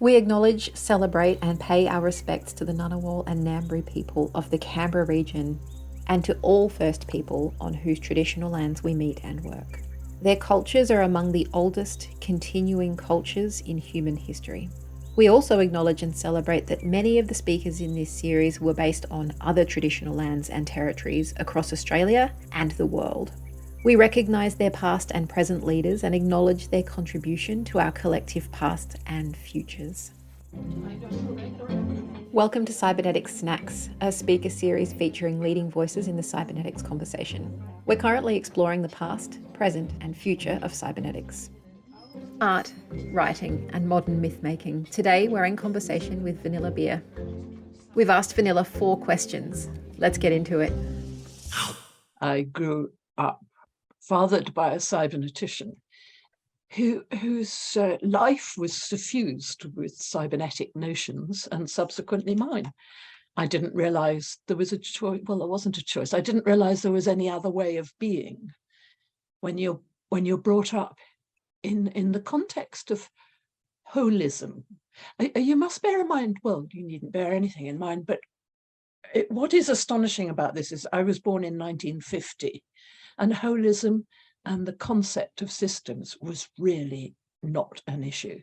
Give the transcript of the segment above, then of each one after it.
We acknowledge, celebrate, and pay our respects to the Ngunnawal and Ngambri people of the Canberra region and to all First People on whose traditional lands we meet and work. Their cultures are among the oldest continuing cultures in human history. We also acknowledge and celebrate that many of the speakers in this series were based on other traditional lands and territories across Australia and the world. We recognise their past and present leaders and acknowledge their contribution to our collective past and futures. Welcome to Cybernetics Snacks, a speaker series featuring leading voices in the cybernetics conversation. We're currently exploring the past, present, and future of cybernetics. Art, writing, and modern myth-making. Today, we're in conversation with Vanilla Beer. We've asked Vanilla 4 questions. Let's get into it. I grew up fathered by a cybernetician whose life was suffused with cybernetic notions and subsequently mine. I didn't realize there was a choice. Well, there wasn't a choice. I didn't realize there was any other way of being when you're brought up in the context of holism. You must bear in mind, well, you needn't bear anything in mind, but what is astonishing about this is I was born in 1950, and holism and the concept of systems was really not an issue.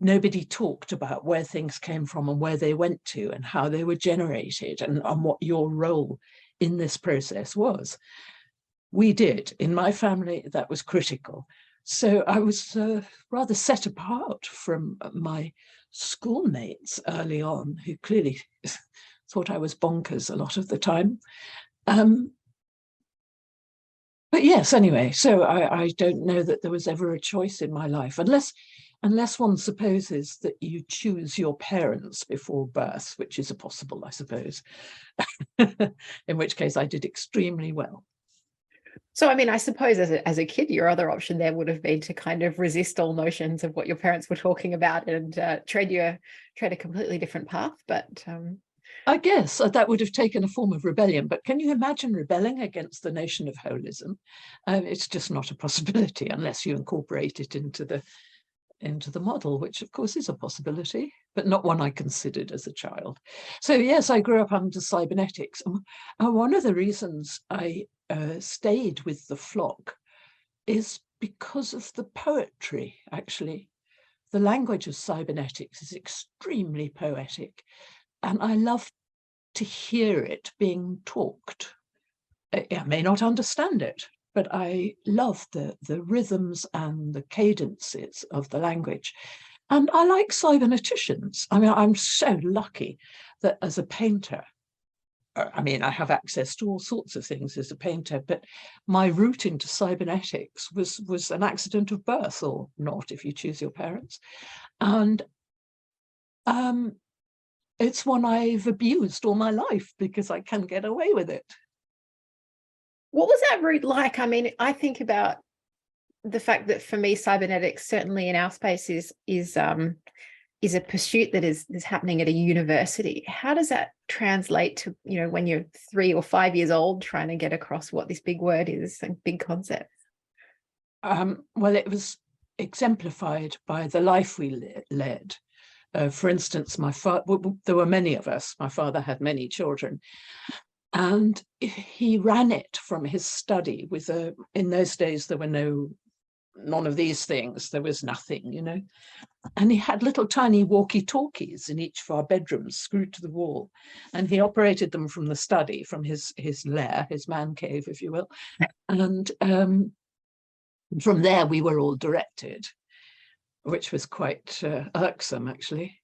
Nobody talked about where things came from and where they went to and how they were generated and what your role in this process was. We did. In my family, that was critical. So I was rather set apart from my schoolmates early on, who clearly thought I was bonkers a lot of the time. But yes, anyway, so I don't know that there was ever a choice in my life, unless one supposes that you choose your parents before birth, which is possible, I suppose, in which case I did extremely well. So, I mean, I suppose as a kid, your other option there would have been to kind of resist all notions of what your parents were talking about and tread a completely different path. But I guess that would have taken a form of rebellion. But can you imagine rebelling against the notion of holism? It's just not a possibility unless you incorporate it into the model, which of course is a possibility, but not one I considered as a child. So yes, I grew up under cybernetics. And one of the reasons I stayed with the flock is because of the poetry, actually. The language of cybernetics is extremely poetic, and I love to hear it being talked. I may not understand it, but I love the rhythms and the cadences of the language. And I like cyberneticians. I mean, I'm so lucky that as a painter, I mean, I have access to all sorts of things as a painter, but my route into cybernetics was an accident of birth, or not, if you choose your parents. And it's one I've abused all my life because I can get away with it. what was that route like? I mean, I think about the fact that for me, cybernetics, certainly in our space, is a pursuit that is happening at a university. How does that translate to, when you're 3 or 5 years old, trying to get across what this big word is and big concept? Well, it was exemplified by the life we led. For instance, my father, there were many of us. My father had many children, and he ran it from his study with in those days, there were none of these things. There was nothing, and he had little tiny walkie-talkies in each of our bedrooms screwed to the wall, and he operated them from the study, from his lair, his man cave, if you will. And from there we were all directed, which was quite irksome, actually.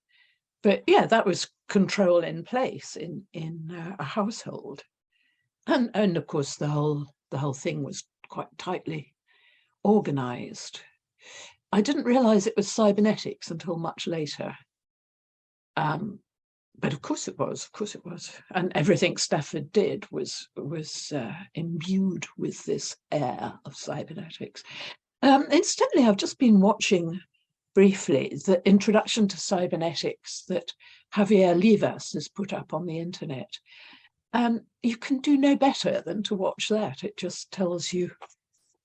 But yeah, that was control in place in a household, and of course the whole thing was quite tightly organized. I didn't realize it was cybernetics until much later, but of course it was, and everything Stafford did was imbued with this air of cybernetics. Incidentally, I've just been watching briefly the introduction to cybernetics that Javier Livas has put up on the internet. You can do no better than to watch that. It just tells you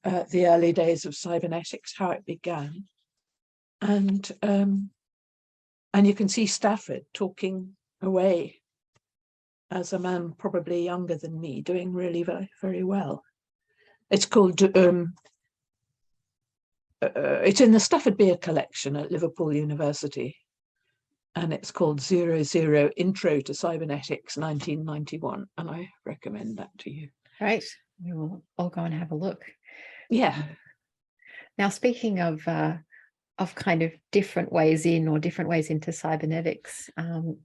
the early days of cybernetics, how it began. And you can see Stafford talking away as a man probably younger than me, doing really very, very well. It's called, it's in the Stafford Beer collection at Liverpool University. And it's called 00 Intro to Cybernetics 1991. And I recommend that to you. Great. We will all go and have a look. Yeah. Now, speaking of kind of different ways in or different ways into cybernetics,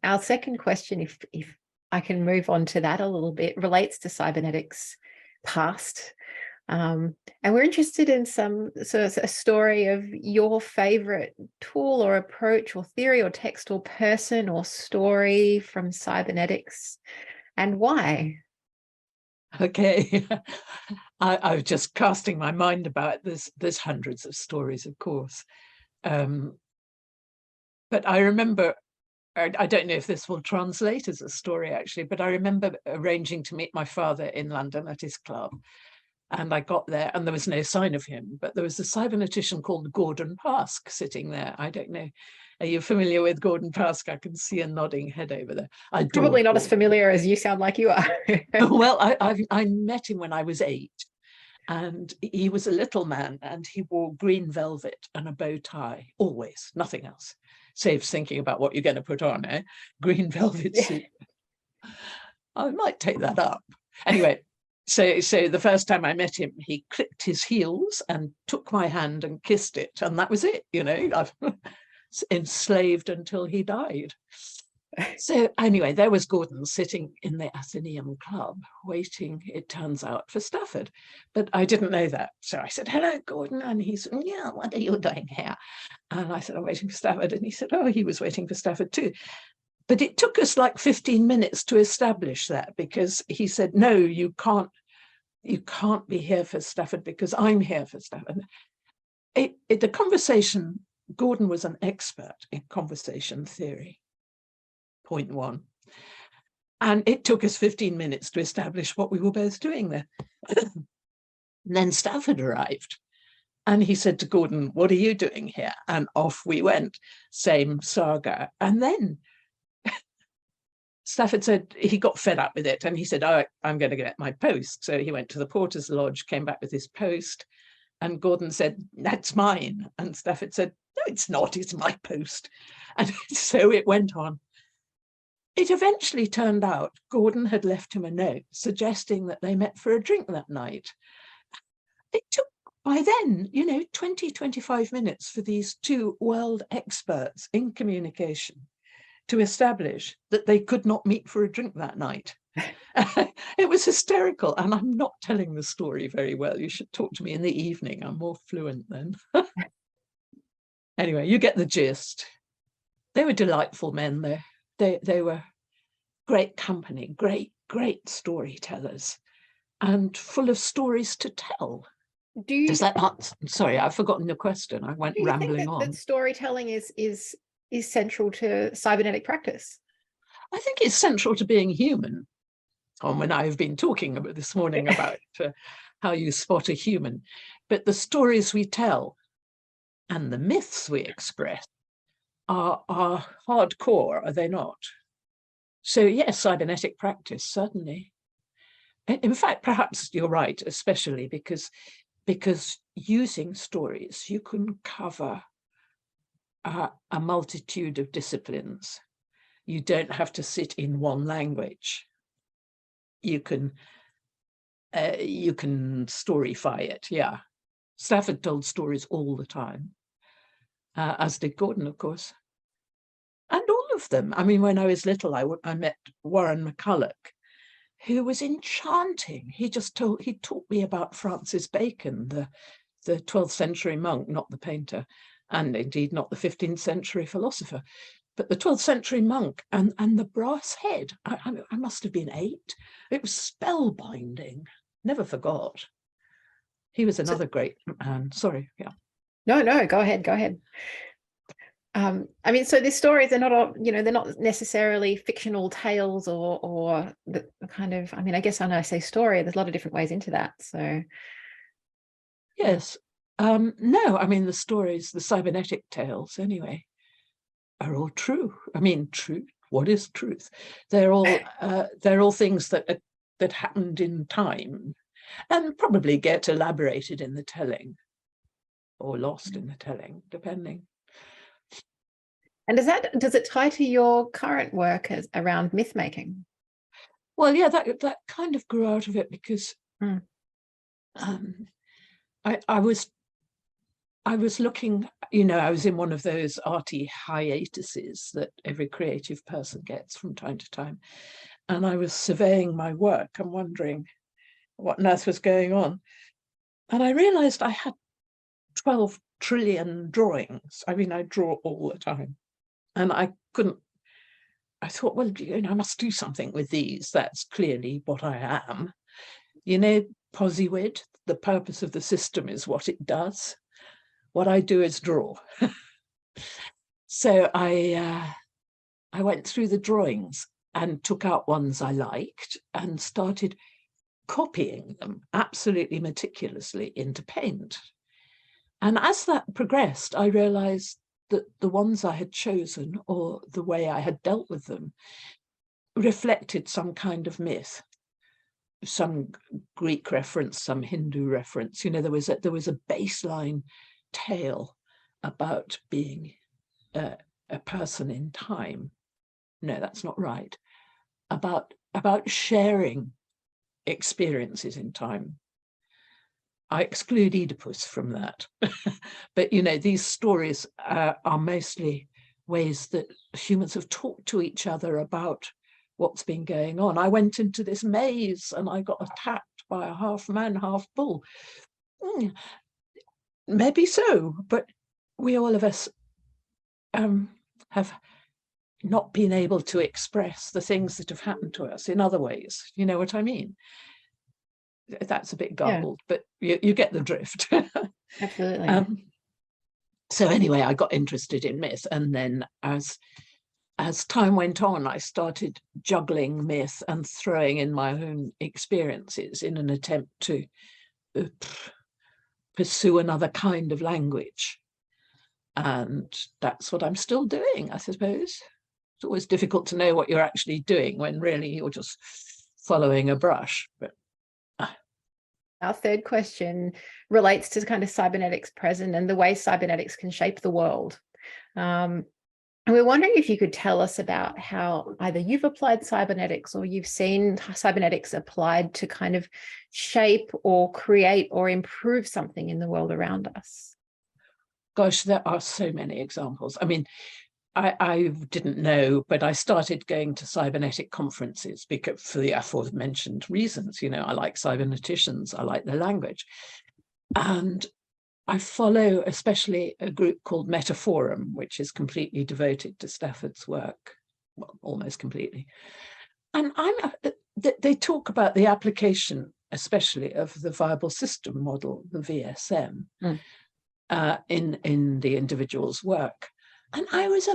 our second question, if I can move on to that a little bit, relates to cybernetics past. And we're interested in a story of your favorite tool or approach or theory or text or person or story from cybernetics, and why. Okay. I was just casting my mind about it. There's hundreds of stories, of course. But I remember, I don't know if this will translate as a story actually, but I remember arranging to meet my father in London at his club. And I got there and there was no sign of him, but there was a cybernetician called Gordon Pask sitting there. I don't know. Are you familiar with Gordon Pask? I can see a nodding head over there. Probably not as familiar as you sound like you are. Well, I met him when I was 8. And he was a little man and he wore green velvet and a bow tie, always, nothing else. Saves thinking about what you're going to put on, eh? Green velvet suit. I might take that up. Anyway, so the first time I met him, he clicked his heels and took my hand and kissed it. And that was it, you know, I've enslaved until he died. So anyway, there was Gordon sitting in the Athenaeum Club, waiting, it turns out, for Stafford. But I didn't know that. So I said, hello, Gordon. And he said, yeah, what are you doing here? And I said, I'm waiting for Stafford. And he said, oh, he was waiting for Stafford too. But it took us like 15 minutes to establish that, because he said, no, you can't be here for Stafford because I'm here for Stafford. The conversation, Gordon was an expert in conversation theory. Point 1. And it took us 15 minutes to establish what we were both doing there. And then Stafford arrived and he said to Gordon, what are you doing here? And off we went, same saga. And then Stafford said he got fed up with it and he said, oh, I'm going to get my post. So he went to the porter's lodge, came back with his post, and Gordon said, that's mine. And Stafford said, no, it's not, it's my post. And so it went on. It eventually turned out Gordon had left him a note suggesting that they met for a drink that night. It took, by then, 20, 25 minutes for these two world experts in communication to establish that they could not meet for a drink that night. It was hysterical, and I'm not telling the story very well. You should talk to me in the evening. I'm more fluent then. Anyway, you get the gist. They were delightful men there. They were great company, great storytellers, and full of stories to tell. Does that answer? Sorry, I've forgotten your question. I went rambling on. That storytelling is central to cybernetic practice? I think it's central to being human. When I've been talking about this morning about how you spot a human, but the stories we tell and the myths we express are hardcore, are they not? So yes, cybernetic practice, certainly. In fact, perhaps you're right, especially because using stories, you can cover a multitude of disciplines. You don't have to sit in one language. You can storyfy it, yeah. Stafford told stories all the time, as did Gordon, of course. And all of them. I mean, when I was little, I met Warren McCulloch, who was enchanting. He taught me about Francis Bacon, the 12th century monk, not the painter, and indeed not the 15th century philosopher, but the 12th century monk and the brass head. I must have been 8. It was spellbinding. Never forgot. He was another great man. Sorry, yeah. No, go ahead. I mean, so these stories, they're not necessarily fictional tales or the kind of, I mean, I guess when I say story, there's a lot of different ways into that. So yes, No, I mean, the stories, the cybernetic tales anyway, are all true. I mean, true. What is truth? They're all things that happened in time and probably get elaborated in the telling or lost in the telling, depending. And does it tie to your current work around myth making? Well, yeah, that kind of grew out of it because I was looking, I was in one of those arty hiatuses that every creative person gets from time to time. And I was surveying my work and wondering what on earth was going on. And I realized I had 12 trillion drawings. I mean, I draw all the time. And I thought, well, I must do something with these. That's clearly what I am. Posywid, the purpose of the system is what it does. What I do is draw. So I went through the drawings and took out ones I liked and started copying them absolutely meticulously into paint. And as that progressed, I realized that the ones I had chosen or the way I had dealt with them reflected some kind of myth, some Greek reference, some Hindu reference. There was a baseline tale about being a person in time. No, that's not right. About sharing experiences in time. I exclude Oedipus from that. But, these stories are mostly ways that humans have talked to each other about what's been going on. I went into this maze and I got attacked by a half man, half bull. Maybe so, but we all of us have not been able to express the things that have happened to us in other ways. You know what I mean? That's a bit garbled, but you get the drift. Absolutely. So anyway, I got interested in myth, and then as time went on, I started juggling myth and throwing in my own experiences in an attempt to pursue another kind of language. And that's what I'm still doing, I suppose. It's always difficult to know what you're actually doing when really you're just following a brush. But our third question relates to kind of cybernetics present and the way cybernetics can shape the world. And we're wondering if you could tell us about how either you've applied cybernetics or you've seen cybernetics applied to kind of shape or create or improve something in the world around us. Gosh, there are so many examples. I mean, I didn't know, but I started going to cybernetic conferences because for the aforementioned reasons. I like cyberneticians, I like their language. And I follow especially a group called Metaforum, which is completely devoted to Stafford's work, well, almost completely. And they talk about the application, especially of the viable system model, the VSM, in the individual's work. And I was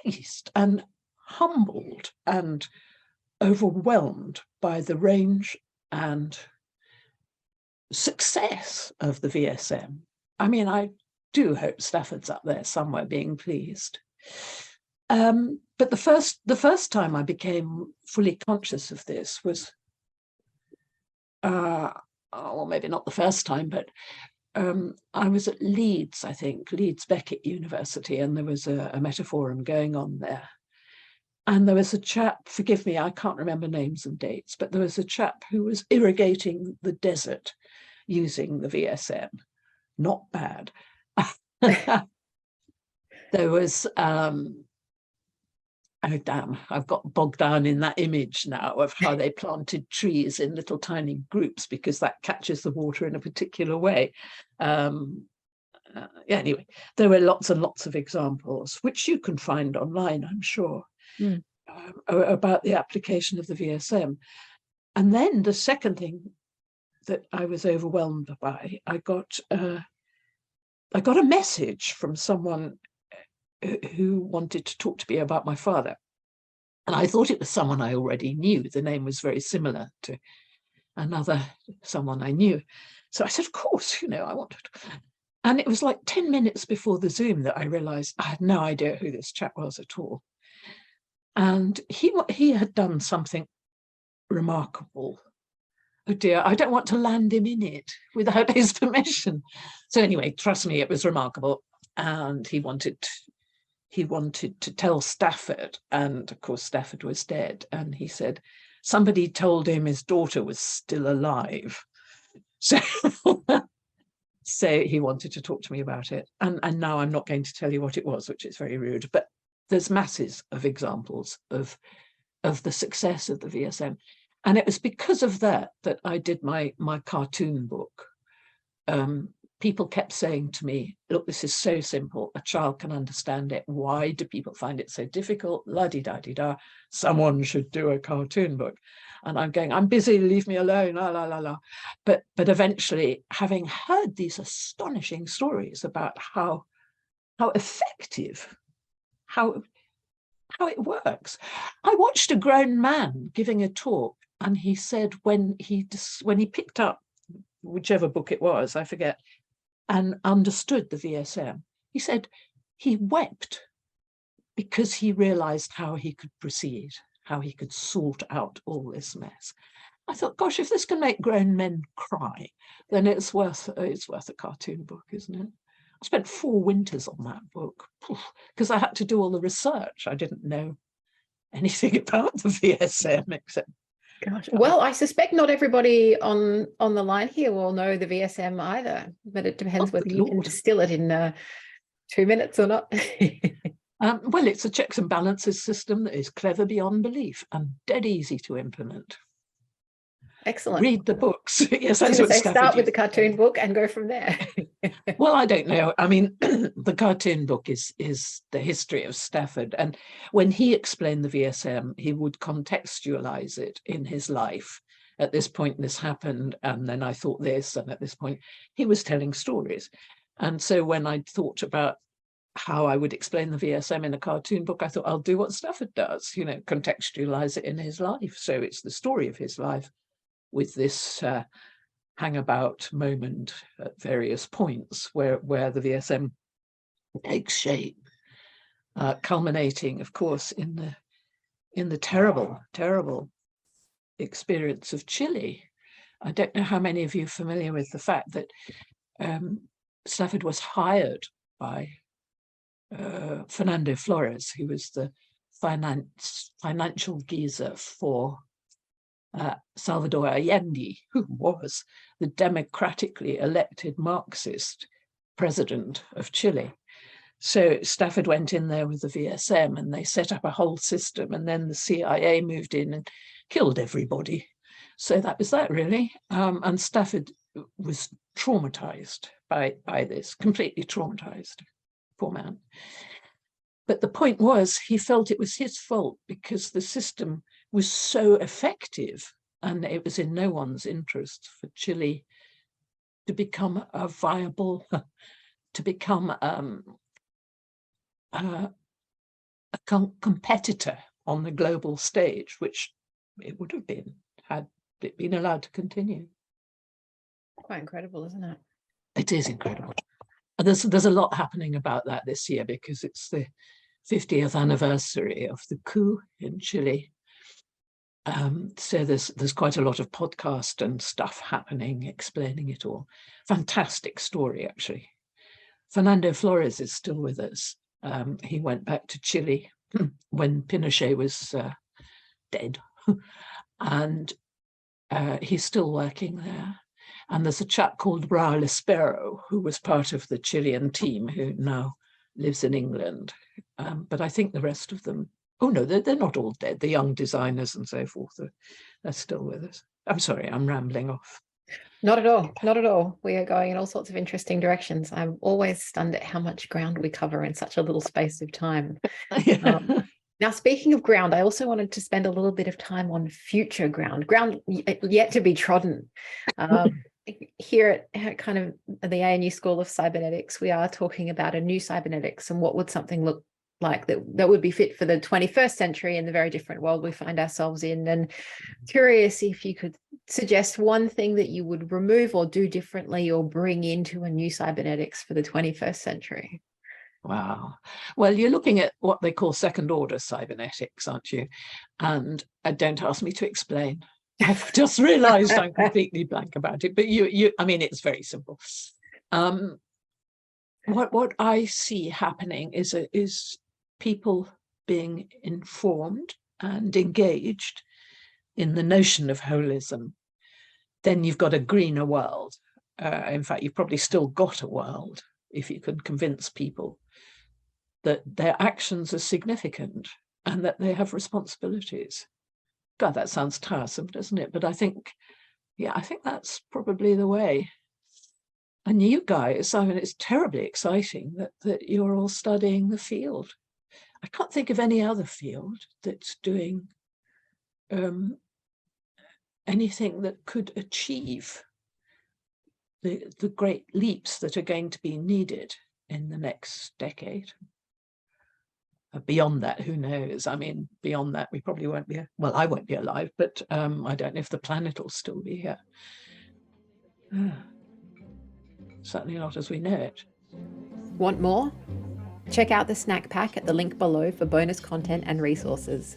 amazed and humbled and overwhelmed by the range and success of the VSM. I mean, I do hope Stafford's up there somewhere being pleased. But the first time I became fully conscious of this was, well, maybe not the first time, but I was at Leeds, I think, Leeds Beckett University, and there was a Metaforum going on there. And there was a chap, forgive me, I can't remember names and dates, but there was a chap who was irrigating the desert using the VSM. Not bad. There was, oh damn, I've got bogged down in that image now of how they planted trees in little tiny groups because that catches the water in a particular way. Anyway, there were lots and lots of examples, which you can find online, I'm sure, about the application of the VSM. And then the second thing that I was overwhelmed by, I got a message from someone who wanted to talk to me about my father. And I thought it was someone I already knew. The name was very similar to someone I knew. So I said, of course, I wanted to. And it was like 10 minutes before the Zoom that I realized I had no idea who this chap was at all. And he had done something remarkable. Oh dear, I don't want to land him in it without his permission. So anyway, trust me, it was remarkable. And he wanted to tell Stafford, and of course Stafford was dead. And he said somebody told him his daughter was still alive. So so he wanted to talk to me about it. And now I'm not going to tell you what it was, which is very rude, but there's masses of examples of the success of the VSM. And it was because of that I did my cartoon book. People kept saying to me, look, this is so simple, a child can understand it. Why do people find it so difficult? La-di-da-di-da. Someone should do a cartoon book. And I'm going, I'm busy, leave me alone, la, la, la, la. But eventually, having heard these astonishing stories about how effective, how it works. I watched a grown man giving a talk, and he said when he picked up whichever book it was, I forget, and understood the VSM, he said he wept because he realized how he could proceed, how he could sort out all this mess. I thought, gosh, if this can make grown men cry, then it's worth a cartoon book, isn't it? I spent 4 winters on that book because I had to do all the research. I didn't know anything about the VSM except. Gosh. Well, I suspect not everybody on the line here will know the VSM either, but it depends whether you can distill it in 2 minutes or not. Well, it's a checks and balances system that is clever beyond belief and dead easy to implement. Excellent. Read the books. Yes, that's what start with the cartoon book and go from there. Well, I don't know. I mean, the cartoon book is the history of Stafford. And when he explained the VSM, he would contextualize it in his life. At this point, this happened, and then I thought this, and at this point, he was telling stories. And so when I thought about how I would explain the VSM in a cartoon book, I thought, I'll do what Stafford does, contextualize it in his life. So it's the story of his life with this hangabout moment at various points where the VSM takes shape, culminating, of course, in the terrible, terrible experience of Chile. I don't know how many of you are familiar with the fact that Stafford was hired by Fernando Flores, who was the financial geezer for Salvador Allende, who was the democratically elected Marxist president of Chile. So Stafford went in there with the VSM and they set up a whole system, and then the CIA moved in and killed everybody. So that was that, really. And Stafford was traumatized by this, completely traumatized, poor man. But the point was, he felt it was his fault because the system was so effective, and it was in no one's interest for Chile to become a viable, to become a competitor on the global stage, which it would have been had it been allowed to continue. Quite incredible, isn't it? It is incredible. And there's a lot happening about that this year because it's the 50th anniversary of the coup in Chile. So there's quite a lot of podcast and stuff happening, explaining it all. Fantastic story, actually. Fernando Flores is still with us. He went back to Chile when Pinochet was dead, and he's still working there. And there's a chap called Raul Espero, who was part of the Chilean team, who now lives in England. But I think the rest of them, oh no, they're not all dead. The young designers and so forth, they're still with us. I'm sorry, I'm rambling off. Not at all. Not at all. We are going in all sorts of interesting directions. I'm always stunned at how much ground we cover in such a little space of time. Yeah. Now, speaking of ground, I also wanted to spend a little bit of time on future ground yet to be trodden. Here at kind of the ANU School of Cybernetics, we are talking about a new cybernetics and what would something look like that would be fit for the 21st century and the very different world we find ourselves in. And curious if you could suggest one thing that you would remove or do differently or bring into a new cybernetics for the 21st century. Wow. Well, you're looking at what they call second order cybernetics, aren't you? And don't ask me to explain. I've just realized I'm completely blank about it, but I mean, it's very simple. What I see happening is people being informed and engaged in the notion of holism. Then you've got a greener world. In fact, you've probably still got a world if you can convince people that their actions are significant and that they have responsibilities. God, that sounds tiresome, doesn't it? But I think that's probably the way. And you guys, I mean, it's terribly exciting that you're all studying the field. I can't think of any other field that's doing anything that could achieve the great leaps that are going to be needed in the next decade. Beyond that, who knows? I mean, beyond that, we probably won't be, well, I won't be alive, but I don't know if the planet will still be here. Certainly not as we know it. Want more? Check out the snack pack at the link below for bonus content and resources.